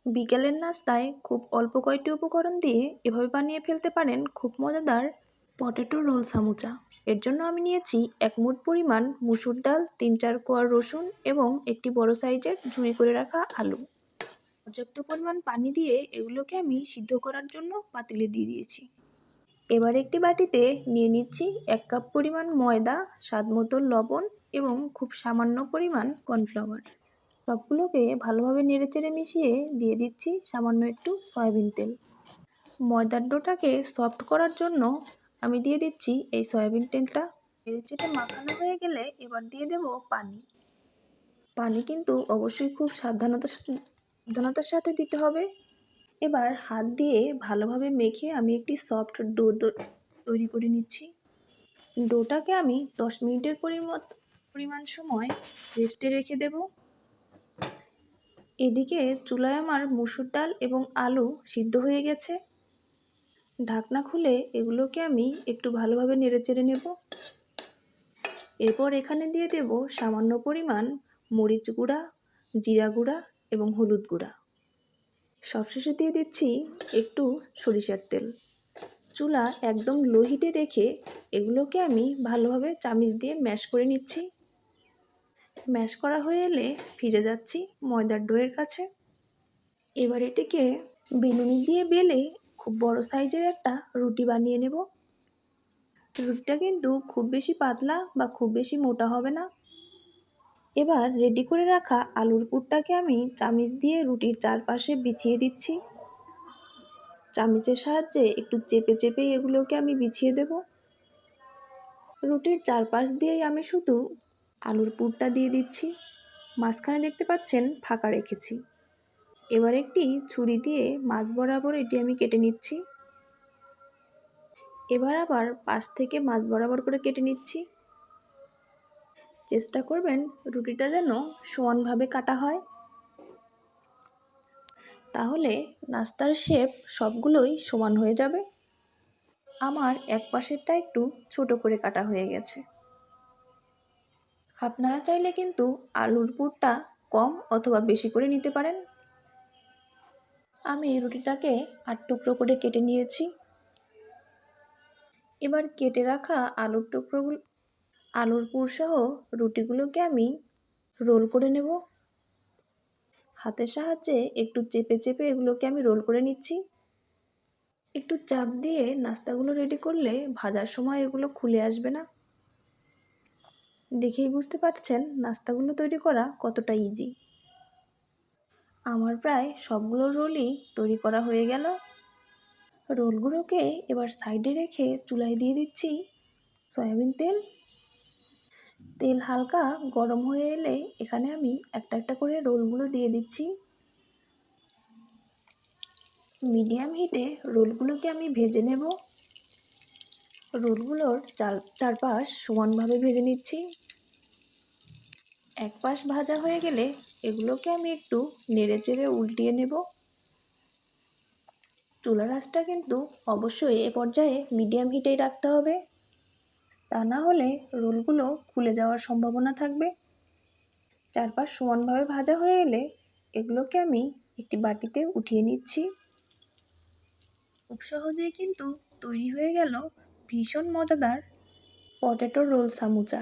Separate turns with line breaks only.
বিকেলের নাস্তায় খুব অল্প কয়েকটি উপকরণ দিয়ে এভাবে বানিয়ে ফেলতে পারেন খুব মজাদার পটেটো রোল সামুচা। এর জন্য আমি নিয়েছি 1 মুঠ পরিমাণ মুসুর ডাল, 3-4 কোয়া রসুন এবং একটি বড় সাইজের ঝুরি করে রাখা আলু। পর্যাপ্ত পরিমাণ পানি দিয়ে এগুলোকে আমি সিদ্ধ করার জন্য পাতিলে দিয়ে দিয়েছি। এবার একটি বাটিতে নিয়ে নিচ্ছি 1 কাপ পরিমাণ ময়দা, স্বাদ মতো লবণ এবং খুব সামান্য পরিমাণ কর্নফ্লাওয়ার। সবগুলোকে ভালোভাবে নেড়েচেড়ে মিশিয়ে দিয়ে দিচ্ছি সামান্য একটু সয়াবিন তেল। ময়দার ডোটাকে সফট করার জন্য আমি দিয়ে দিচ্ছি এই সয়াবিন তেলটা। নেড়েচেড়ে মাখানো হয়ে গেলে এবার দিয়ে দেব পানি। পানি কিন্তু অবশ্যই খুব সাবধানতার সাথে দিতে হবে। এবার হাত দিয়ে ভালোভাবে মেখে আমি একটি সফট ডো তৈরি করে নিচ্ছি। ডোটাকে আমি 10 মিনিটের পরিমাণ সময় রেস্টে রেখে দেব। এদিকে চুলায় আমার মুসুর ডাল এবং আলু সিদ্ধ হয়ে গেছে। ঢাকনা খুলে এগুলোকে আমি একটু ভালোভাবে নেড়েচেড়ে নেব। এরপর এখানে দিয়ে দেব সামান্য পরিমাণ মরিচ গুঁড়া, জিরা গুঁড়া এবং হলুদ গুঁড়া। সবশেষে দিয়ে দিচ্ছি একটু সরিষার তেল। চুলা একদম লো হিটে রেখে এগুলোকে আমি ভালোভাবে চামিচ দিয়ে ম্যাশ করে নিচ্ছি। ম্যাশ করা হয়ে এলে ফিরে যাচ্ছি ময়দার ডোয়ের কাছে। এবার এটিকে বেলুনি দিয়ে বেলে খুব বড় সাইজের একটা রুটি বানিয়ে নেব। রুটিটা কিন্তু খুব বেশি পাতলা বা খুব বেশি মোটা হবে না। এবার রেডি করে রাখা আলুর পুরটাকে আমি চামিচ দিয়ে রুটির চারপাশে বিছিয়ে দিচ্ছি। চামিচের সাহায্যে একটু চেপে চেপে এগুলোকে আমি বিছিয়ে দেব। রুটির চারপাশ দিয়েই আমি শুধু আলুর পুরটা দিয়ে দিচ্ছি। মাঝখানে দেখতে পাচ্ছেন ফাঁকা রেখেছি। এবার একটি ছুরি দিয়ে মাঝ বরাবর এটি আমি কেটে নিচ্ছি। এবার আবার পাশ থেকে মাঝ বরাবর করে কেটে নিচ্ছি। চেষ্টা করবেন রুটিটা যেন সমানভাবে কাটা হয়, তাহলে নাস্তার শেপ সবগুলোই সমান হয়ে যাবে। আমার এক পাশেরটা একটু ছোট করে কাটা হয়ে গেছে। আপনারা চাইলে কিন্তু আলুর পুরটা কম অথবা বেশি করে নিতে পারেন। আমি রুটিটাকে 8 টুকরো করে কেটে নিয়েছি। এবার কেটে রাখা আলুর পুর সহ রুটিগুলোকে আমি রোল করে নেব। হাতের সাহায্যে একটু চেপে চেপে এগুলোকে আমি রোল করে নিচ্ছি। একটু চাপ দিয়ে নাস্তাগুলো রেডি করলে ভাজার সময় এগুলো খুলে আসবে না। দেখেই বুঝতে পারছেন নাস্তাগুলো তৈরি করা কতটা ইজি। আমার প্রায় সবগুলো রোলই তৈরি করা হয়ে গেল। রোলগুলোকে এবার সাইডে রেখে চুলায় দিয়ে দিচ্ছি সয়াবিন তেল। তেল হালকা গরম হয়ে এলে এখানে আমি একটা একটা করে রোলগুলো দিয়ে দিচ্ছি। মিডিয়াম হিটে রোলগুলোকে আমি ভেজে নেব। রোলগুলোর চারপাশ সমানভাবে ভেজে নিচ্ছি। এক পাশ ভাজা হয়ে গেলে এগুলোকে আমি একটু নেড়েচেড়ে উল্টিয়ে নেব। চুলার আঁচটা কিন্তু অবশ্যই এ পর্যায়ে মিডিয়াম হিটেই রাখতে হবে, তা না হলে রোলগুলো খুলে যাওয়ার সম্ভাবনা থাকবে। চারপাশ সমানভাবে ভাজা হয়ে এলে এগুলোকে আমি একটি বাটিতে উঠিয়ে নিচ্ছি। খুব সহজেই কিন্তু তৈরি হয়ে গেল ভীষণ মজাদার পটেটো রোল সামুচা।